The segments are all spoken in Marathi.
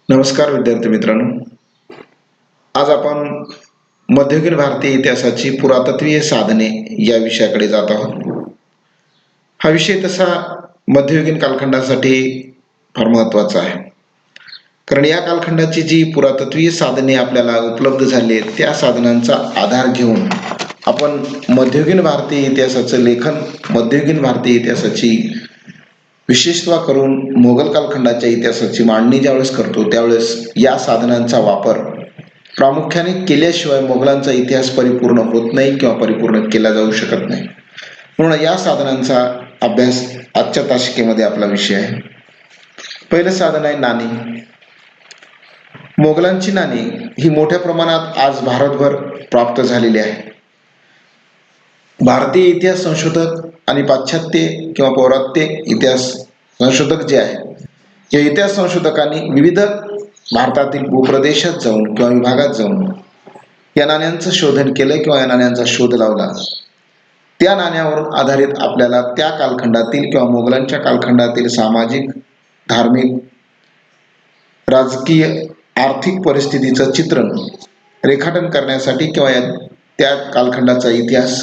नमस्कार विद्यार्थी मित्रांनो. आज आपण मध्ययुगीन भारतीय इतिहासाची पुरातत्वीय साधने या विषयाकडे जात आहोत. हा विषय तसा मध्ययुगीन कालखंडासाठी फार महत्त्वाचा आहे, कारण या कालखंडाची जी पुरातत्वीय साधने आपल्याला उपलब्ध झाली आहेत त्या साधनांचा आधार घेऊन आपण मध्ययुगीन भारतीय इतिहासाचं लेखन, मध्ययुगीन भारतीय इतिहासाची विशेषत्वा करून मोगल कालखंडाच्या इतिहासाची मांडणी ज्यावेळेस करतो त्यावेळेस या साधनांचा वापर प्रामुख्याने केल्याशिवाय मोगलांचा इतिहास परिपूर्ण होत नाही किंवा परिपूर्ण केला जाऊ शकत नाही. म्हणून या साधनांचा अभ्यास आजच्या तासिकेमध्ये आपला विषय आहे. पहिलं साधन आहे नाणी. मोगलांची नाणी ही मोठ्या प्रमाणात आज भारतभर प्राप्त झालेली आहे. भारतीय इतिहास संशोधक आणि पाश्चात्य किंवा पौरात्य इतिहास संशोधक जे आहेत, या इतिहास संशोधकांनी विविध भारतातील भूप्रदेशात जाऊन किंवा विभागात जाऊन या नाण्यांचं शोधन केलं किंवा या नाण्यांचा शोध लावला. त्या नाण्यावर आधारित आपल्याला त्या कालखंडातील किंवा मोगलांच्या कालखंडातील सामाजिक, धार्मिक, राजकीय, आर्थिक परिस्थितीचं चित्रण रेखाटन करण्यासाठी किंवा त्या कालखंडाचा इतिहास,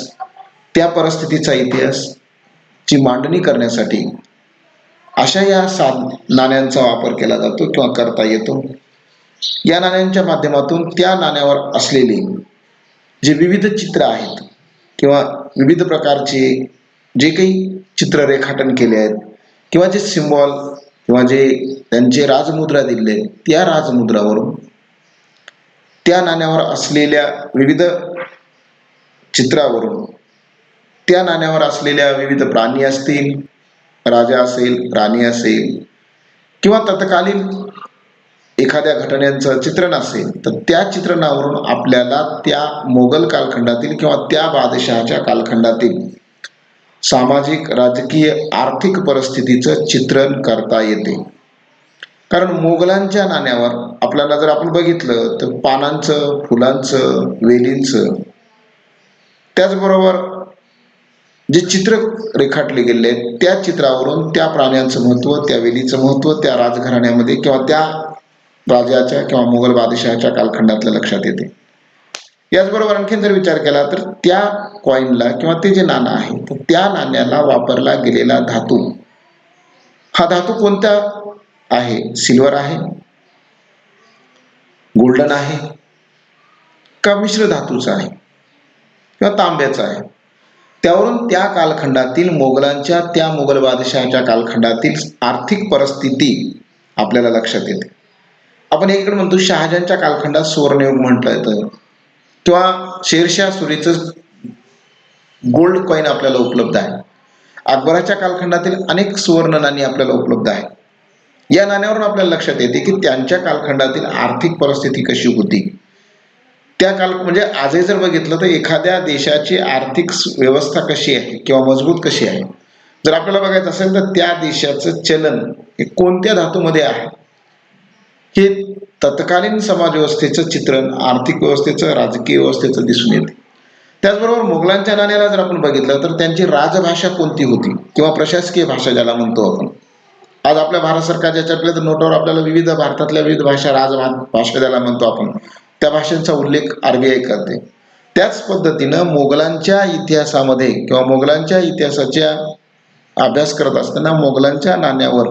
त्या परिस्थितीचा इतिहास ची मांडणी करण्यासाठी अशा या नाण्यांचा वापर केला जातो किंवा करता येतो. या नाण्यांच्या माध्यमातून त्या नाण्यावर असलेले जे विविध चित्र आहेत किंवा विविध प्रकारचे जे काही चित्र रेखाटन केले आहेत किंवा जे सिम्बॉल किंवा जे त्यांचे राजमुद्रा दिले त्या राजमुद्रावरून त्या नाण्यावर असलेल्या विविध चित्रावरून त्या नाण्यावर असलेल्या विविध प्राणी असतील, राजा असेल, राणी असेल किंवा तत्कालीन एखाद्या घटनेचं चित्रण असेल तर त्या चित्रणावरून आपल्याला त्या मोगल कालखंडातील किंवा त्या बादशहाच्या कालखंडातील सामाजिक, राजकीय, आर्थिक परिस्थितीचं चित्रण करता येते. कारण मोगलांच्या नाण्यावर आपल्याला जर आपण बघितलं तर पानांचं, फुलांचं, वेलींचं, त्याचबरोबर जे चित्र रेखाटले गेले त्या चित्रावरून त्या प्राण्यांचं महत्त्व, त्या वेलीचं महत्त्व त्या राजघराण्यामध्ये किंवा त्या राजाच्या किंवा मोगल बादशहाच्या कालखंडातल्या लक्षात येते. याचबरोबर आणखीन जर विचार केला तर त्या कॉईनला किंवा ते जे नाणं आहे तर त्या नाण्याला वापरला गेलेला धातू, हा धातू कोणता आहे? सिल्वर आहे, गोल्डन आहे का मिश्र धातूचा आहे किंवा तांब्याचा आहे? त्यावरून त्या कालखंडातील मोगलांच्या, त्या मोगल बादशहाच्या कालखंडातील आर्थिक परिस्थिती आपल्याला लक्षात येते. आपण एकीकडे म्हणतो शहाजहानच्या कालखंडात सुवर्णयुग म्हटलं येतं किंवा शेरशाह सुरीचं गोल्ड कॉईन आपल्याला उपलब्ध आहे. अकबराच्या कालखंडातील अनेक सुवर्ण नाणी आपल्याला उपलब्ध आहे. या नाण्यावरून आपल्याला लक्षात येते की त्यांच्या कालखंडातील आर्थिक परिस्थिती कशी होती. त्या म्हणजे आजही जर बघितलं तर एखाद्या देशाची आर्थिक व्यवस्था कशी आहे किंवा मजबूत कशी आहे जर आपल्याला बघायचं असेल तर त्या देशाचं चलन हे कोणत्या धातूमध्ये आहे हे तत्कालीन समाज व्यवस्थेचं चित्रण, आर्थिक व्यवस्थेचं, राजकीय व्यवस्थेचं दिसून येते. त्याचबरोबर मोगलांच्या नाण्याला जर आपण बघितलं तर त्यांची राजभाषा कोणती होती किंवा प्रशासकीय भाषा ज्याला म्हणतो आपण. आज आपल्या भारत सरकारच्या आपल्या नोटवर आपल्याला विविध भारतातल्या विविध भाषा, राजभाषा ज्याला म्हणतो आपण, त्या भाषांचा उल्लेख RBI करते. त्याच पद्धतीनं मोगलांच्या इतिहासामध्ये किंवा मोगलांच्या इतिहासाच्या अभ्यास करत असताना मोगलांच्या नाण्यावर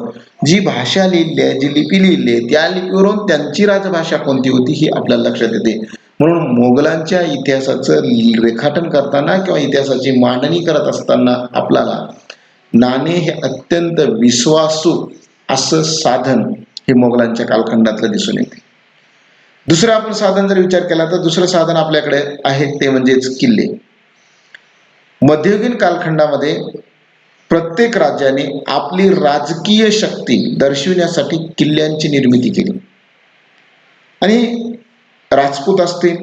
जी भाषा लिहिली आहे, जी लिपी लिहिली आहे, त्या लिपीवरून त्यांची राजभाषा कोणती होती ही आपल्याला लक्षात येते. म्हणून मोगलांच्या इतिहासाचं रेखाटन करताना किंवा इतिहासाची मांडणी करत असताना आपल्याला नाणे हे अत्यंत विश्वासू असं साधन हे मोगलांच्या कालखंडातलं दिसून येते. दुसरं आपण साधन जर विचार केला तर दुसरं साधन आपल्याकडे आहे ते म्हणजेच किल्ले. मध्ययुगीन कालखंडामध्ये प्रत्येक राज्याने आपली राजकीय शक्ती दर्शविण्यासाठी किल्ल्यांची निर्मिती केली. आणि राजपूत असतील,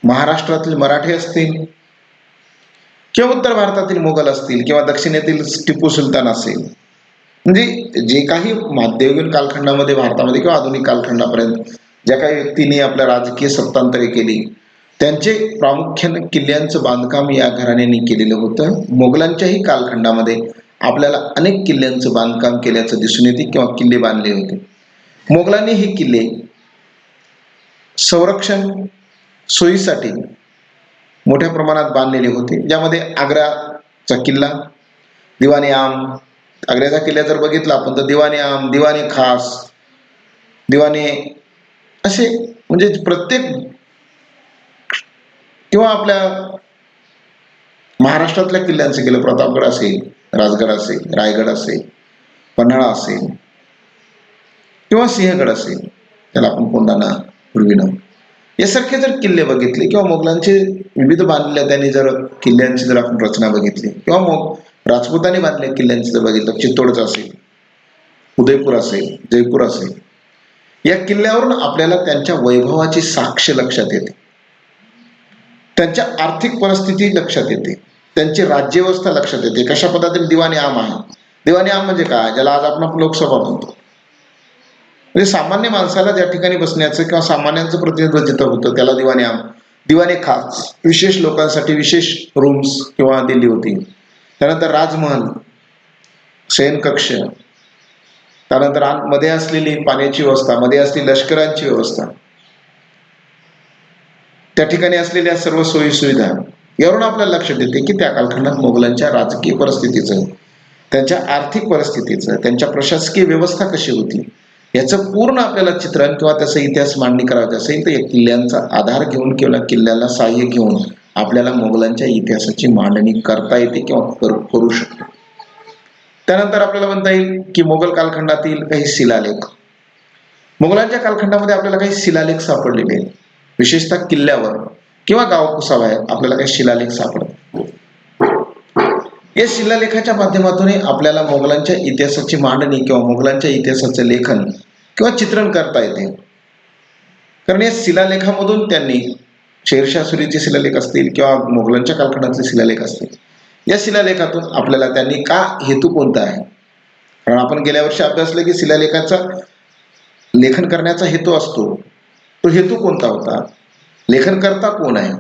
महाराष्ट्रातील मराठी असतील किंवा उत्तर भारतातील मोगल असतील किंवा दक्षिणेतील टिपू सुलतान असेल, म्हणजे जे काही मध्ययुगीन कालखंडामध्ये भारतामध्ये किंवा आधुनिक कालखंडापर्यंत ज्या काही व्यक्तींनी आपल्या राजकीय सत्तांतरे केली त्यांचे प्रामुख्याने किल्ल्यांचं बांधकाम या घराण्यांनी केलेलं होतं. मोगलांच्याही कालखंडामध्ये आपल्याला अनेक किल्ल्यांचं बांधकाम केल्याचं दिसून येते किंवा किल्ले बांधले होते. मोगलांनी हे किल्ले संरक्षण सोयीसाठी मोठ्या प्रमाणात बांधलेले होते, ज्यामध्ये आग्राचा किल्ला, दिवाने आम, आग्र्याचा किल्ला जर बघितला आपण तर दिवाने आम, दिवाने खास, दिवाने असे म्हणजे प्रत्येक किंवा आपल्या महाराष्ट्रातल्या किल्ल्यांचं केलं, प्रतापगड असेल, राजगड असेल, रायगड असेल, पन्हाळा असेल किंवा सिंहगड असेल, त्याला आपण कोंढाणा, पूर्वीनं, यासारखे जर किल्ले बघितले किंवा मोगलांचे विविध बांधलेल्या त्यांनी जर किल्ल्यांची जर आपण रचना बघितली किंवा मग राजपुतांनी बांधलेल्या किल्ल्यांची जर बघितलं, चित्तोडचं असेल, उदयपूर असेल, जयपूर असेल, या किल्ल्यावरून आपल्याला त्यांच्या वैभवाची साक्ष लक्षात येते, त्यांच्या आर्थिक परिस्थिती लक्षात येते, त्यांची राज्यव्यवस्था लक्षात येते. कशा पद्धतीने दिवाणी आम आहे. दिवाणी आम म्हणजे काय, ज्याला आज आपण लोकसभा म्हणतो. म्हणजे सामान्य माणसाला ज्या ठिकाणी बसण्याचं किंवा सामान्यांचं प्रतिनिधित्व जिथं होतं त्याला दिवाणी आम. दिवाणी खास, विशेष लोकांसाठी विशेष रूम्स किंवा दिली होती. त्यानंतर राजमहल, शयनकक्ष, त्यानंतर मध्ये असलेली पाण्याची व्यवस्था, मध्ये असलेली लष्करांची व्यवस्था, त्या ठिकाणी असलेल्या सर्व सोयी सुविधा, यावरून आपल्याला लक्षात येते की त्या कालखंडात मोगलांच्या राजकीय परिस्थितीचं, त्यांच्या आर्थिक परिस्थितीचं, त्यांच्या प्रशासकीय व्यवस्था कशी होती याचं पूर्ण आपल्याला चित्रण किंवा त्याचा इतिहास मांडणी करायचा असेल तर या किल्ल्यांचा आधार घेऊन किंवा किल्ल्याला सहाय्य घेऊन आपल्याला मोगलांच्या इतिहासाची मांडणी करता येते किंवा करू शकतो. त्यानंतर आपल्याला म्हणता येईल की मोगल कालखंडातील काही शिलालेख. मोगलांच्या कालखंडामध्ये आपल्याला काही शिलालेख सापडलेले आहेत, विशेषतः किल्ल्यावर किंवा गावकुसाबाहेर आपल्याला काही शिलालेख सापडतात. या शिलालेखाच्या माध्यमातून आपल्याला मोगलांच्या इतिहासाची मांडणी किंवा मोगलांच्या इतिहासाचे लेखन किंवा चित्रण करता येते. कारण या शिलालेखामधून त्यांनी शेरशाह सुरीचे शिलालेख असतील किंवा मोगलांच्या कालखंडातले शिलालेख असतील, या शिलालेखातून आपल्याला त्यांनी का, हेतू कोणता आहे. कारण आपण गेल्या वर्षी अभ्यासलं की शिलालेखाचा लेखन करण्याचा हेतू असतो, तो हेतू कोणता होता, लेखनकर्ता कोण आहे,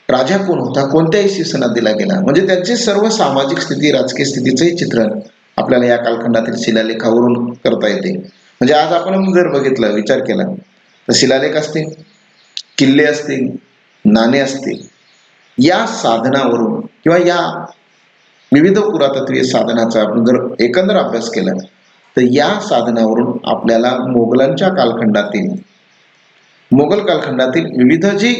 राजा कोण होता, कोणत्या इसवी सणात दिला गेला, म्हणजे त्यांची सर्व सामाजिक स्थिती, राजकीय स्थितीचंही चित्रण आपल्याला या कालखंडातील शिलालेखावरून करता येते. म्हणजे आज आपण जर बघितलं, विचार केला तर शिलालेख असतील, किल्ले असतील, नाणे असतील, या साधनावरून किंवा या विविध पुरातत्वीय साधनाचा आपण जर एकंदर अभ्यास केला तर या साधनावरून आपल्याला मोगल कालखंडातील विविध जी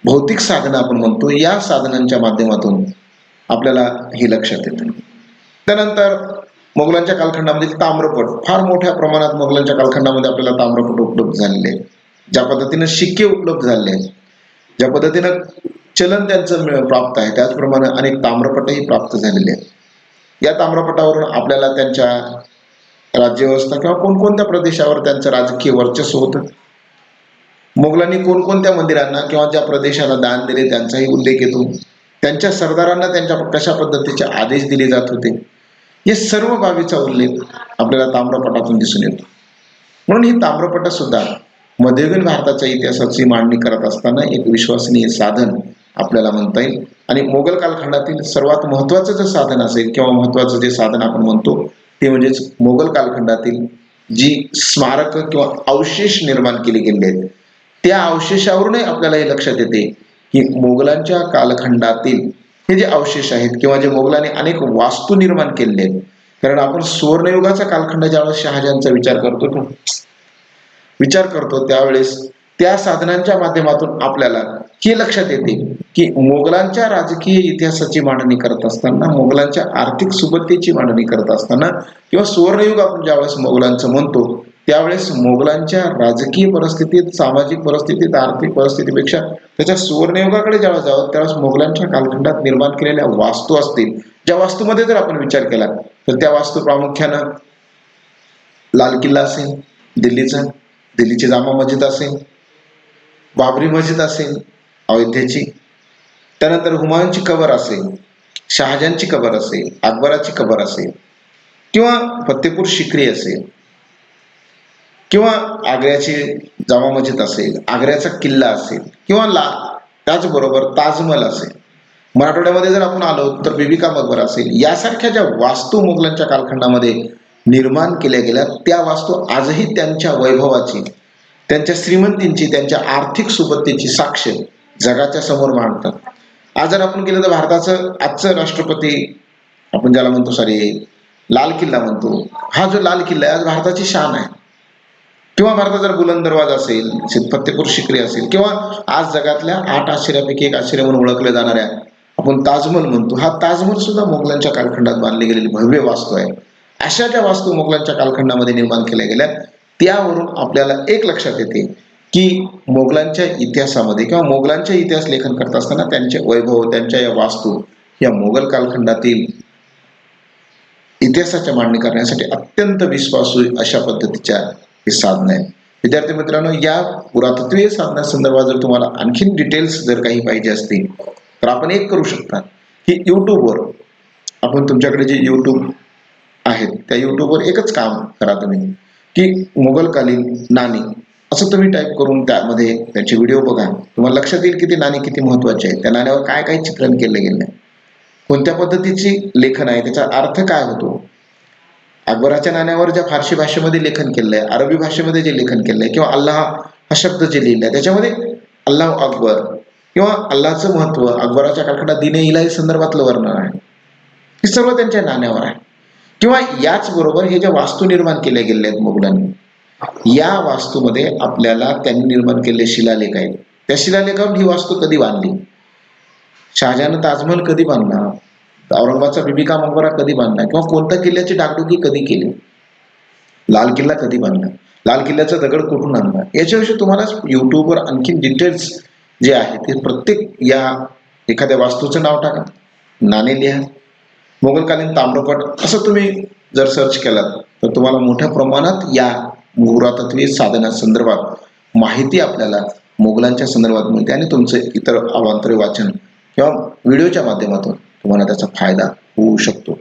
भौतिक साधनं आपण म्हणतो, या साधनांच्या माध्यमातून आपल्याला हे लक्षात येतं. त्यानंतर मोगलांच्या कालखंडामध्ये ताम्रपट, फार मोठ्या प्रमाणात मोगलांच्या कालखंडामध्ये आपल्याला ताम्रपट उपलब्ध झालेले आहेत. ज्या पद्धतीनं शिक्के उपलब्ध झाले आहेत, ज्या पद्धतीनं चलन त्यांचं प्राप्त आहे, त्याचप्रमाणे अनेक ताम्रपटही प्राप्त झालेले आहेत. या ताम्रपटावरून आपल्याला त्यांच्या राज्यव्यवस्था किंवा कोणकोणत्या प्रदेशावर त्यांचं राजकीय वर्चस्व होतं, मोगलांनी कोणकोणत्या मंदिरांना किंवा ज्या प्रदेशाला दान दिले त्यांचाही उल्लेख येतो, त्यांच्या सरदारांना त्यांच्या कशा पद्धतीचे आदेश दिले जात होते, हे सर्व बाबीचा उल्लेख आपल्याला ताम्रपटातून दिसून येतो. म्हणून ही ताम्रपट सुद्धा मध्ययुगीन भारताच्या इतिहासाची मांडणी करत असताना एक विश्वसनीय साधन आपल्याला म्हणता येईल. आणि मोगल कालखंडातील सर्वात महत्त्वाचं जे साधन असेल किंवा महत्त्वाचं जे साधन आपण म्हणतो ते म्हणजेच मोगल कालखंडातील जी स्मारक किंवा अवशेष निर्माण केले गेले आहेत, त्या अवशेषावरूनही आपल्याला हे लक्षात येते की मोगलांच्या कालखंडातील हे जे अवशेष आहेत किंवा जे मोगलांनी अनेक वास्तू निर्माण केलेले आहेत. कारण आपण सुवर्णयुगाचा कालखंड ज्यावेळेस शहाजहानचा विचार करतो त्यावेळेस त्या साधनांच्या माध्यमातून आपल्याला हे लक्षात येते की मोगलांच्या राजकीय इतिहासाची मांडणी करत असताना, मोगलांच्या आर्थिक सुबत्तेची मांडणी करत असताना किंवा सुवर्णयुग आपण ज्यावेळेस मोगलांचं म्हणतो त्यावेळेस मोगलांच्या राजकीय परिस्थितीत, सामाजिक परिस्थितीत, आर्थिक परिस्थितीपेक्षा त्याच्या सुवर्णयुगाकडे जेव्हा जावं त्यावेळेस मोगलांच्या कालखंडात निर्माण केलेल्या वास्तू असतील, ज्या वास्तूमध्ये जर आपण विचार केला तर त्या वास्तू प्रामुख्यानं लाल किल्ला असेल दिल्लीचा, दिल्लीची जामा मस्जिद असेल, बाबरी मस्जिद असेल अयोध्येची, त्यानंतर हुमायूनची कबर असेल, शहाजहानची कबर असेल, अकबराची कबर असेल किंवा फतेपूर सिक्री असेल किंवा आग्र्याची जामा मस्जिद असेल, आग्र्याचा किल्ला असेल किंवा त्याचबरोबर ताजमहल असेल. मराठवाड्यामध्ये जर आपण आलो तर बीबी का मकबरा असेल, यासारख्या ज्या वास्तू मुघलांच्या कालखंडामध्ये निर्माण केल्या गेल्या, त्या वास्तू आजही त्यांच्या वैभवाची, त्यांच्या श्रीमंतींची, त्यांच्या आर्थिक सुबत्तेची साक्ष जगाच्या समोर मांडतात. आज जर आपण केलं तर भारताचं आजचं राष्ट्रपती, आपण ज्याला म्हणतो लाल किल्ला म्हणतो, हा जो लाल किल्ला आहे आज भारताची शान आहे. किंवा भारतात जर बुलंद दरवाजा असेल, फतेपूर शिकरी असेल, किंवा आज जगातल्या 8 आश्चर्यापैकी एक आश्चर्य म्हणून ओळखल्या जाणाऱ्या आपण ताजमहल म्हणतो, हा ताजमहल सुद्धा मोगलांच्या कालखंडात बांधली गेलेली भव्य वास्तू आहे. अशा ज्या वास्तू मोगलांच्या कालखंडामध्ये निर्माण केल्या गेल्या, त्यावरून आपल्याला एक लक्षात येते की मोगलांच्या इतिहासामध्ये किंवा मोगलांच्या इतिहास लेखन करत असताना त्यांचे वैभव, त्यांच्या या वास्तू या मोगल कालखंडातील इतिहासाच्या मांडणी करण्यासाठी अत्यंत विश्वासू अशा पद्धतीच्या हे साधनं आहेत. विद्यार्थी मित्रांनो, या पुरातत्वीय साधनासंदर्भात जर तुम्हाला आणखीन डिटेल्स जर काही पाहिजे असतील तर आपण एक करू शकता की यूट्यूबवर, आपण तुमच्याकडे जे यूट्यूब आहेत त्या यूट्यूबवर एकच काम करा तुम्ही की मुघलकालीन नाणी असं तुम्ही टाईप करून त्यामध्ये त्याचे व्हिडिओ बघा. तुम्हाला लक्षात येईल की ते नाणी किती महत्त्वाचे आहेत, त्या नाण्यावर काय काय चित्रण केलं गेलं आहे, कोणत्या पद्धतीची लेखन आहे, त्याचा अर्थ काय होतो. अकबराच्या नाण्यावर ज्या फारसी भाषेमध्ये लेखन केलंय, अरबी भाषेमध्ये जे लेखन केलंय, किंवा अल्लाह हा शब्द जे लिहिलाय त्याच्यामध्ये अल्लाह अकबर किंवा अल्लाचं महत्व, अकबराच्या कालखंडात दीन इलाही संदर्भातलं वर्णन आहे, हे सर्व त्यांच्या नाण्यावर आहे. किंवा याच बरोबर हे ज्या वास्तू निर्माण केल्या गेल्या आहेत मुघलांनी, या वास्तूमध्ये आपल्याला त्यांनी निर्माण केलेले शिलालेख आहेत. त्या शिलालेखावर ही वास्तू कधी बांधली, शहाजहान ताजमहल कधी बांधला, औरंगाबादचा बीबी का मकबरा कधी बांधला, किंवा कोणत्या किल्ल्याची डागडुजी कधी केली, लाल किल्ला कधी बांधला, लाल किल्ल्याचा दगड कुठून आणला, याच्याविषयी तुम्हाला यूट्यूबवर आणखीन डिटेल्स जे आहे ते प्रत्येक या एखाद्या वास्तूचं नाव टाका, नाणे लिहा, मोगलकालीन ताम्रपट असं तुम्ही जर सर्च केलात तर तुम्हाला मोठ्या प्रमाणात या पुरातत्वीय साधनासंदर्भात माहिती आपल्याला मोगलांच्या संदर्भात मिळते आणि तुमचे इतर अवांतरे वाचन किंवा व्हिडिओच्या माध्यमातून तुम्हाला त्याचा फायदा होऊ शकतो.